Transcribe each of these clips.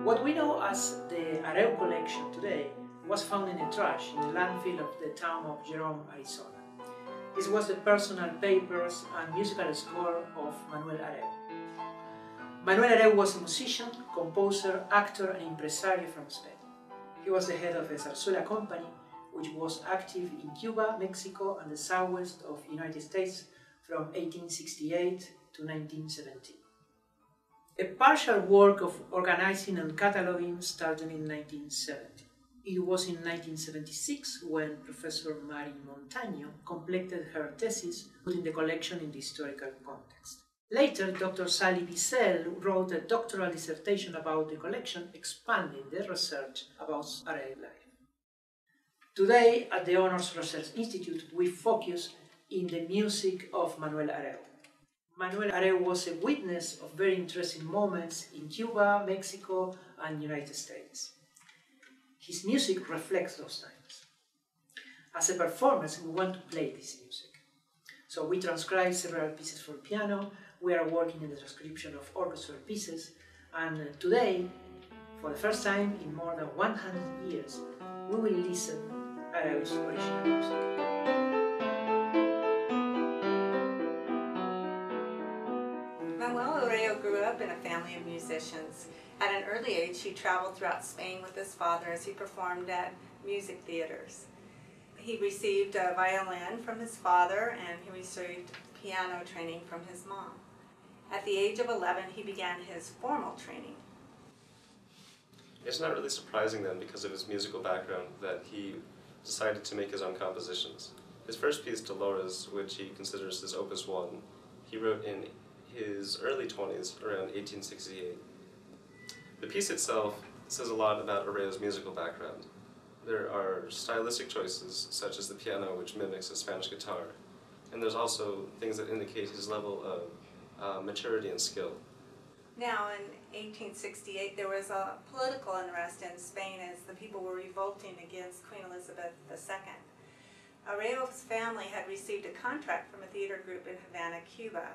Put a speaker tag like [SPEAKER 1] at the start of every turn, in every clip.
[SPEAKER 1] What we know as the Areu collection today was found in the trash in the landfill of the town of Jerome, Arizona. This was the personal papers and musical score of Manuel Areu. Manuel Areu was a musician, composer, actor and impresario from Spain. He was the head of the Zarzuela company, which was active in Cuba, Mexico and the southwest of the United States from 1868 to 1917. A partial work of organizing and cataloging started in 1970. It was in 1976 when Professor Mari Montaño completed her thesis putting the collection in the historical context. Later, Dr. Sally Wiesel wrote a doctoral dissertation about the collection, expanding the research about Areu life. Today, at the Honors Research Institute, we focus in the music of Manuel Areu. Manuel Areu was a witness of very interesting moments in Cuba, Mexico, and the United States. His music reflects those times. As a performance, we want to play this music. So we transcribed several pieces for piano, we are working in the transcription of orchestral pieces, and today, for the first time in more than 100 years, we will listen to Areu's original music.
[SPEAKER 2] Manuel Areu grew up in a family of musicians. At an early age, he traveled throughout Spain with his father as he performed at music theaters. He received a violin from his father and he received piano training from his mom. At the age of 11, he began his formal training.
[SPEAKER 3] It's not really surprising then, because of his musical background, that he decided to make his own compositions. His first piece, Dolores, which he considers his opus 1, he wrote in his early 20s, around 1868. The piece itself says a lot about Areu's musical background. There are stylistic choices, such as the piano, which mimics a Spanish guitar, and there's also things that indicate his level of maturity and skill.
[SPEAKER 2] Now, in 1868, there was a political unrest in Spain as the people were revolting against Queen Elizabeth II. Areu's family had received a contract from a theater group in Havana, Cuba,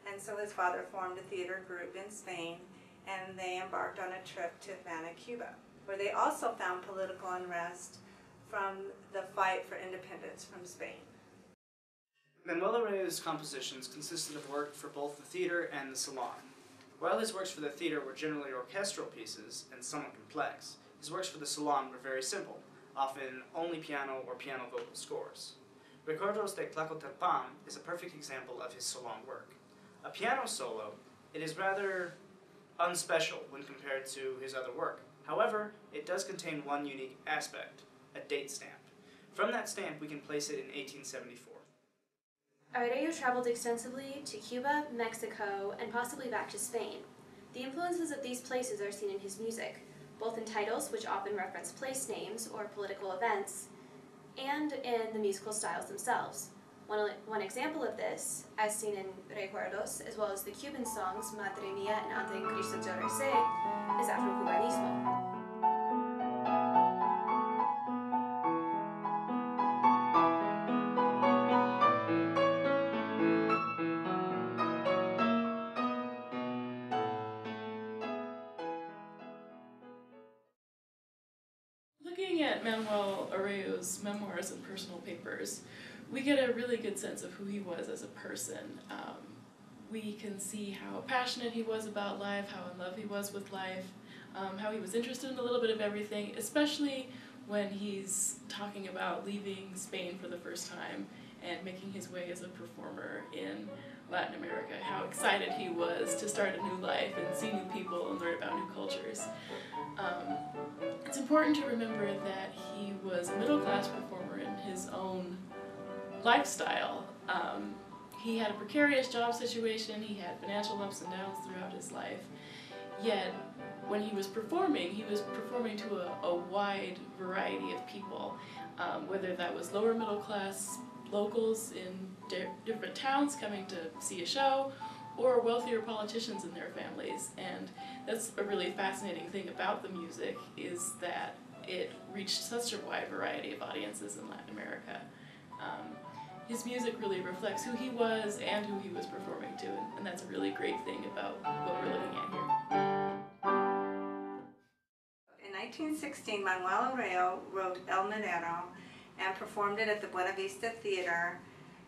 [SPEAKER 2] and so his father formed a theater group in Spain, and they embarked on a trip to Havana, Cuba, where they also found political unrest from the fight for independence from Spain.
[SPEAKER 4] Manuel Areu's compositions consisted of work for both the theater and the salon. While his works for the theater were generally orchestral pieces and somewhat complex, his works for the salon were very simple, often only piano or piano vocal scores. Recuerdos de Tlacotalpan is a perfect example of his salon work. A piano solo, it is rather unspecial when compared to his other work. However, it does contain one unique aspect, a date stamp. From that stamp, we can place it in 1874.
[SPEAKER 5] Areu traveled extensively to Cuba, Mexico, and possibly back to Spain. The influences of these places are seen in his music, both in titles, which often reference place names or political events, and in the musical styles themselves. One example of this, as seen in Recuerdos, as well as the Cuban songs Madre Mía and Ante Cristo Yo Recé, is Afrocubanismo.
[SPEAKER 6] Looking at Manuel Areu's memoirs and personal papers, we get a really good sense of who he was as a person. We can see how passionate he was about life, how in love he was with life, how he was interested in a little bit of everything, especially when he's talking about leaving Spain for the first time and making his way as a performer in Latin America, how excited he was to start a new life and see new people and learn about new cultures. It's important to remember that he was a middle-class performer in his own lifestyle. He had a precarious job situation, he had financial ups and downs throughout his life, yet when he was performing to a wide variety of people, whether that was lower middle class locals in different towns coming to see a show, or wealthier politicians and their families. And that's a really fascinating thing about the music, is that it reached such a wide variety of audiences in Latin America. His music really reflects who he was and who he was performing to, and that's a really great thing about what we're looking at here.
[SPEAKER 2] 1916, Manuel Arreo wrote El Minero and performed it at the Buena Vista Theater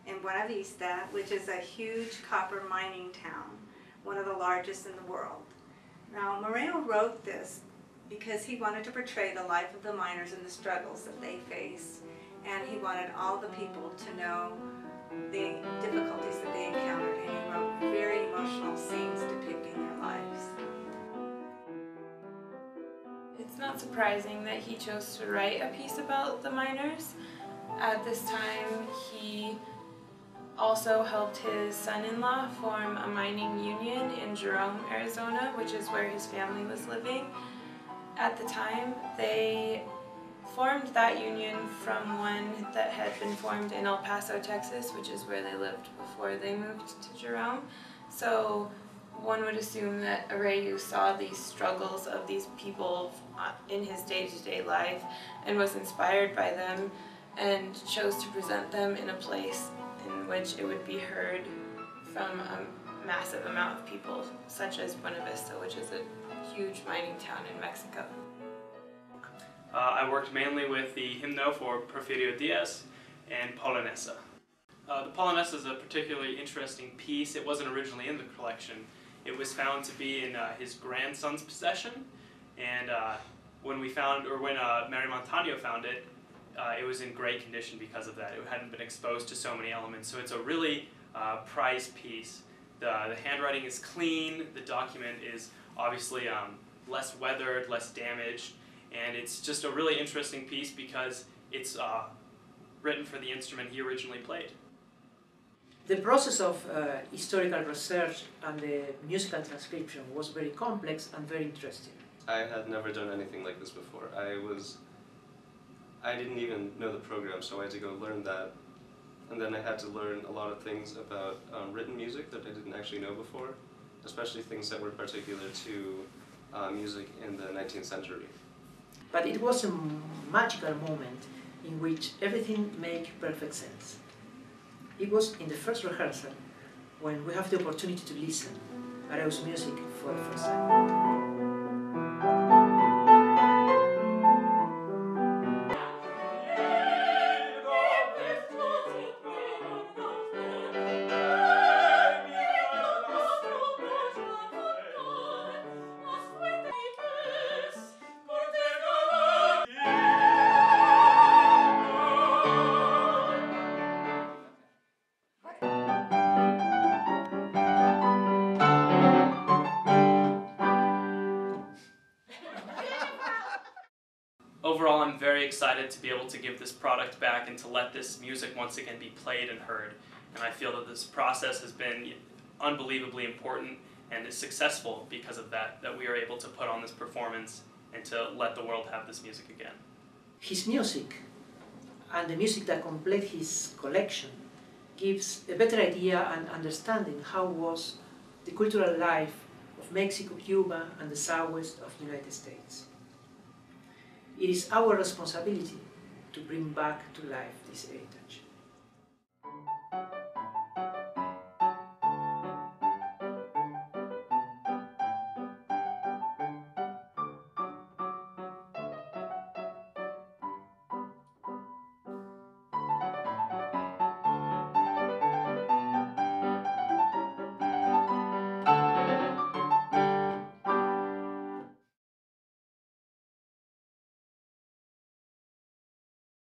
[SPEAKER 2] in Buena Vista, which is a huge copper mining town, one of the largest in the world. Now, Arreo wrote this because he wanted to portray the life of the miners and the struggles that they faced, and he wanted all the people to know the difficulties that they encountered, and he wrote very emotional scenes depicting their lives.
[SPEAKER 7] It's not surprising that he chose to write a piece about the miners. At this time, he also helped his son-in-law form a mining union in Jerome, Arizona, which is where his family was living. At the time, they formed that union from one that had been formed in El Paso, Texas, which is where they lived before they moved to Jerome. So one would assume that Arreo saw these struggles of these people in his day-to-day life and was inspired by them and chose to present them in a place in which it would be heard from a massive amount of people, such as Buena Vista, which is a huge mining town in Mexico.
[SPEAKER 8] I worked mainly with the hymno for Porfirio Diaz and Polonesa. The Polonesa is a particularly interesting piece. It wasn't originally in the collection. It was found to be in his grandson's possession, and when Mary Montaño found it, it was in great condition because of that. It hadn't been exposed to so many elements, so it's a really prized piece. The handwriting is clean, the document is obviously less weathered, less damaged, and it's just a really interesting piece because it's written for the instrument he originally played.
[SPEAKER 1] The process of historical research and the musical transcription was very complex and very interesting.
[SPEAKER 3] I had never done anything like this before. I didn't even know the program, so I had to go learn that. And then I had to learn a lot of things about written music that I didn't actually know before, especially things that were particular to music in the 19th century.
[SPEAKER 1] But it was a magical moment in which everything made perfect sense. It was in the first rehearsal when we have the opportunity to listen to Arreo's music for the first time.
[SPEAKER 8] Overall, I'm very excited to be able to give this product back and to let this music once again be played and heard. And I feel that this process has been unbelievably important and is successful because of that we are able to put on this performance and to let the world have this music again.
[SPEAKER 1] His music and the music that complete his collection gives a better idea and understanding how was the cultural life of Mexico, Cuba, and the southwest of the United States. It is our responsibility to bring back to life this heritage.